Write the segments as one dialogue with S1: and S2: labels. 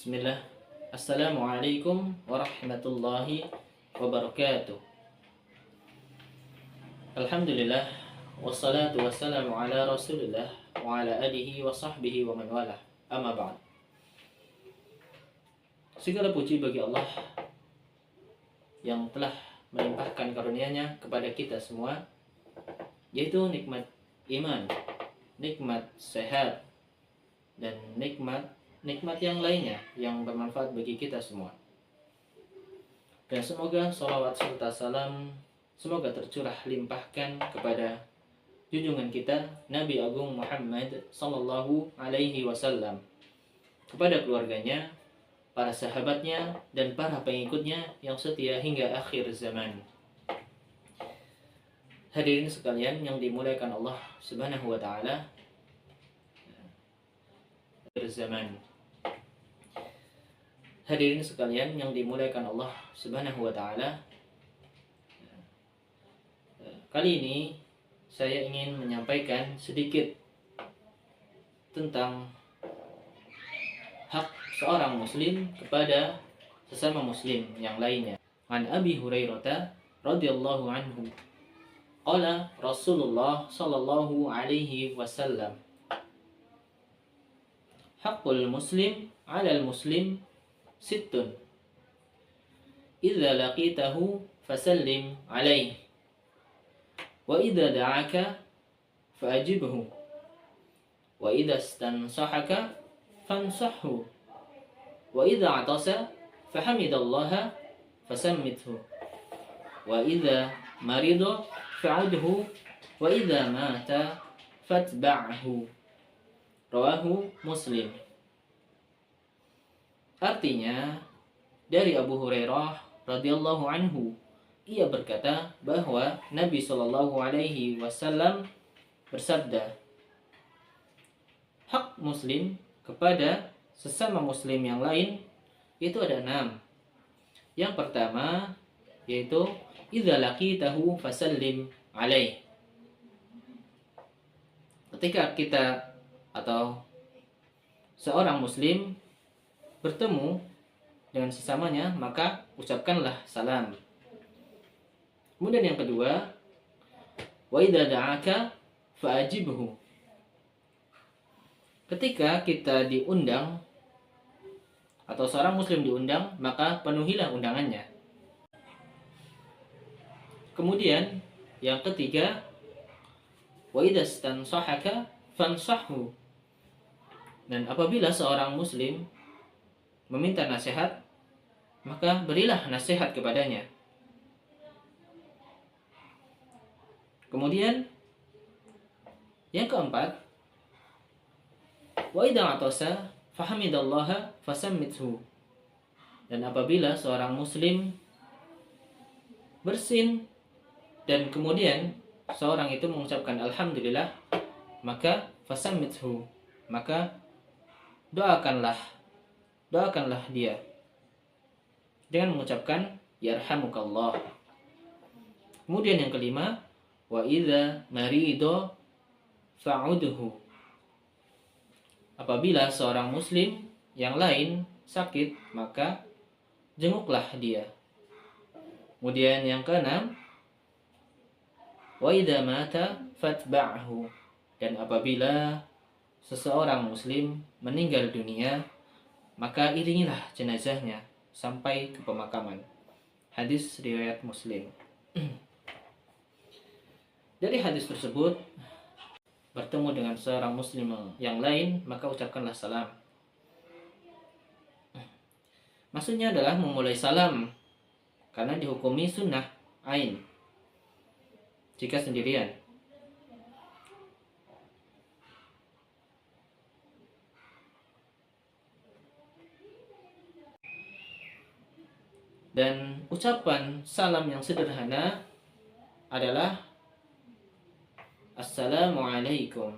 S1: Bismillah. Assalamualaikum warahmatullahi wabarakatuh. Alhamdulillah. Wassalatu wassalamu ala rasulillah wa ala alihi wa sahbihi wa man walah. Amma ba'd. Segala puji bagi Allah yang telah melimpahkan karunia-Nya kepada kita semua, yaitu nikmat iman, nikmat sehat, dan nikmat yang lainnya yang bermanfaat bagi kita semua. Dan semoga salawat serta salam semoga tercurah limpahkan kepada junjungan kita Nabi Agung Muhammad sallallahu alaihi wasallam, kepada keluarganya, para sahabatnya, dan para pengikutnya yang setia hingga akhir zaman. Hadirin sekalian yang dimuliakan Allah Subhanahu wa taala, akhir zaman. Hadirin sekalian yang dimuliakan Allah Subhanahu wa taala, kali ini saya ingin menyampaikan sedikit tentang hak seorang muslim kepada sesama muslim yang lainnya. An Abi Hurairah radhiyallahu anhu qala Rasulullah sallallahu alaihi wasallam, haqqul muslim 'alal muslim sittun idza laqitahu fasallim alaihi wa idza da'aka fa'ajibhu wa idza istansahaka fansahhu wa idza atasa fahamidallaha fasammithu wa idza marida fa'udhu wa idza mata fatba'hu. Rawahu Muslim. Artinya, dari Abu Hurairah radhiyallahu anhu, ia berkata bahwa Nabi Shallallahu alaihi wasallam bersabda, hak muslim kepada sesama muslim yang lain itu ada 6. Yang pertama yaitu idza laqitahu fasallim alaih. Ketika kita atau seorang muslim bertemu dengan sesamanya, maka ucapkanlah salam. Kemudian yang kedua, wa idza da'aka fa'ajibhu. Ketika kita diundang atau seorang muslim diundang, maka penuhilah undangannya. Kemudian yang ketiga, wa idza istansahaka fansahhu. Dan apabila seorang muslim meminta nasihat, maka berilah nasihat kepadanya. Kemudian yang keempat, wa idza atasa fahamidallaha fasammithu. Dan apabila seorang muslim bersin dan kemudian seorang itu mengucapkan alhamdulillah, maka fasammithu, maka doakanlah dia dengan mengucapkan yarhamukallah. Kemudian yang kelima, wa idza marido fa'udhu. Apabila seorang muslim yang lain sakit, maka jenguklah dia. Kemudian yang keenam, wa idza mata fatba'hu. Dan apabila seseorang muslim meninggal dunia, maka iringilah jenazahnya sampai ke pemakaman. Hadis riwayat Muslim. Dari hadis tersebut, bertemu dengan seorang muslim yang lain, maka ucapkanlah salam. Maksudnya adalah memulai salam, karena dihukumi sunnah ain jika sendirian. Dan ucapan salam yang sederhana adalah Assalamualaikum.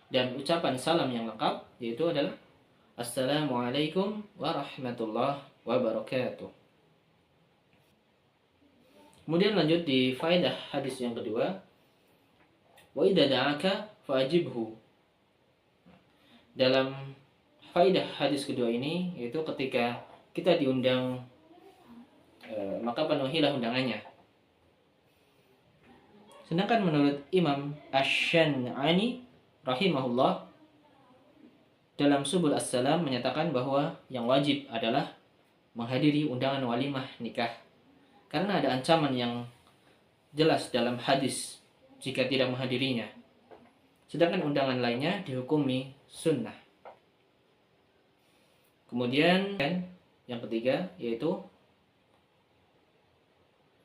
S1: Dan ucapan salam yang lengkap yaitu adalah Assalamualaikum warahmatullahi wabarakatuh. Kemudian lanjut di faedah hadis yang kedua, wa idza da'aka fa'ajibhu. Dalam Faidah hadis kedua ini yaitu ketika kita diundang, maka penuhilah undangannya. Sedangkan menurut Imam Asy-Syan'ani rahimahullah dalam Subul As-Salam menyatakan bahwa yang wajib adalah menghadiri undangan walimah nikah, karena ada ancaman yang jelas dalam hadis jika tidak menghadirinya. Sedangkan undangan lainnya dihukumi sunnah. Kemudian yang ketiga yaitu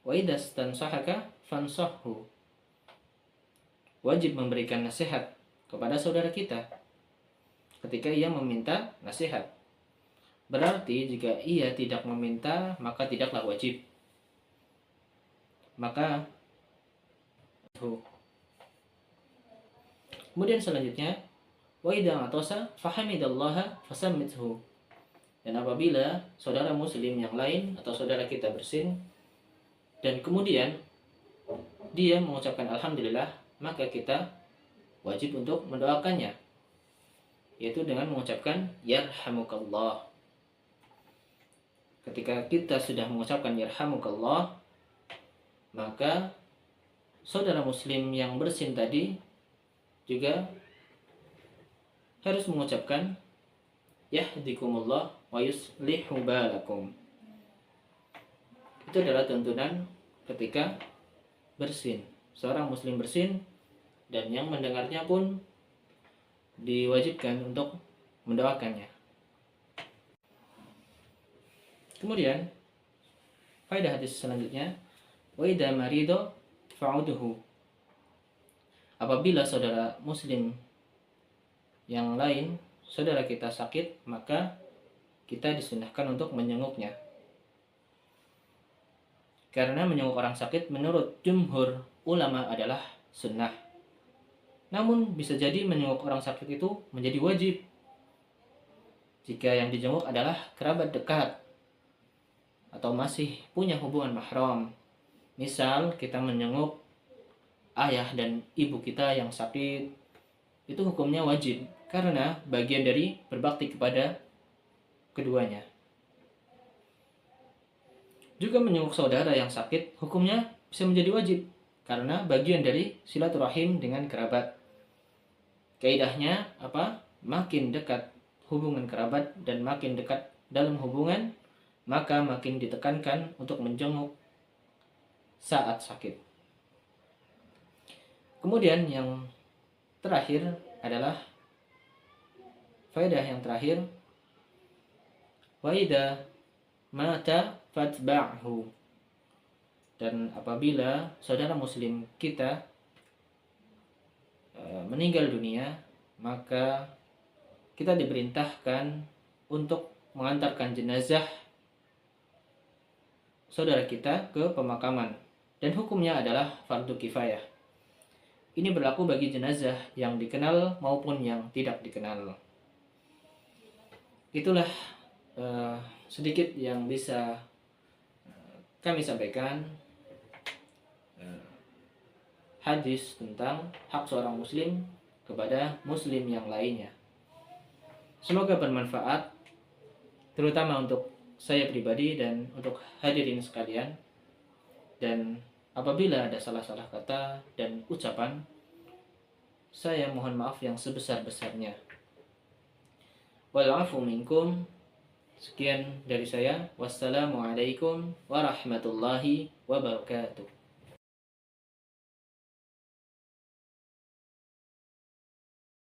S1: wa idas tansahaka fansahhu. Wajib memberikan nasihat kepada saudara kita ketika ia meminta nasihat. Berarti jika ia tidak meminta maka tidaklah wajib. Maka kemudian selanjutnya wa idza atasa fahamidallaha fasammithu. Dan apabila saudara muslim yang lain atau saudara kita bersin dan kemudian dia mengucapkan alhamdulillah, maka kita wajib untuk mendoakannya, yaitu dengan mengucapkan yarhamukallah. Ketika kita sudah mengucapkan yarhamukallah, maka saudara muslim yang bersin tadi juga harus mengucapkan yahdikumullah wa yuslihu balakum. Itu adalah tuntunan ketika bersin. Seorang muslim bersin dan yang mendengarnya pun diwajibkan untuk mendoakannya. Kemudian faedah hadis selanjutnya, wa idza marido fa'uduhu. Apabila saudara muslim yang lain, saudara kita sakit, maka kita disunahkan untuk menjenguknya. Karena menjenguk orang sakit menurut jumhur ulama adalah sunnah. Namun bisa jadi menjenguk orang sakit itu menjadi wajib jika yang dijenguk adalah kerabat dekat atau masih punya hubungan mahram. Misal kita menjenguk ayah dan ibu kita yang sakit, itu hukumnya wajib karena bagian dari berbakti kepada keduanya. Juga menjenguk saudara yang sakit hukumnya bisa menjadi wajib karena bagian dari silaturahim dengan kerabat. Kaidahnya apa? Makin dekat hubungan kerabat dan makin dekat dalam hubungan, maka makin ditekankan untuk menjenguk saat sakit. Kemudian yang terakhir adalah faedah yang terakhir, wa idza mata fatba'hu. Dan apabila saudara muslim kita meninggal dunia, maka kita diperintahkan untuk mengantarkan jenazah saudara kita ke pemakaman, dan hukumnya adalah fardu kifayah. Ini berlaku bagi jenazah yang dikenal maupun yang tidak dikenal. Itulah sedikit yang bisa kami sampaikan hadis tentang hak seorang muslim kepada muslim yang lainnya. Semoga bermanfaat, terutama untuk saya pribadi dan untuk hadirin sekalian. Dan apabila ada salah-salah kata dan ucapan, saya mohon maaf yang sebesar-besarnya. Wal afu minkum. Sekian dari saya. Wassalamualaikum warahmatullahi wabarakatuh.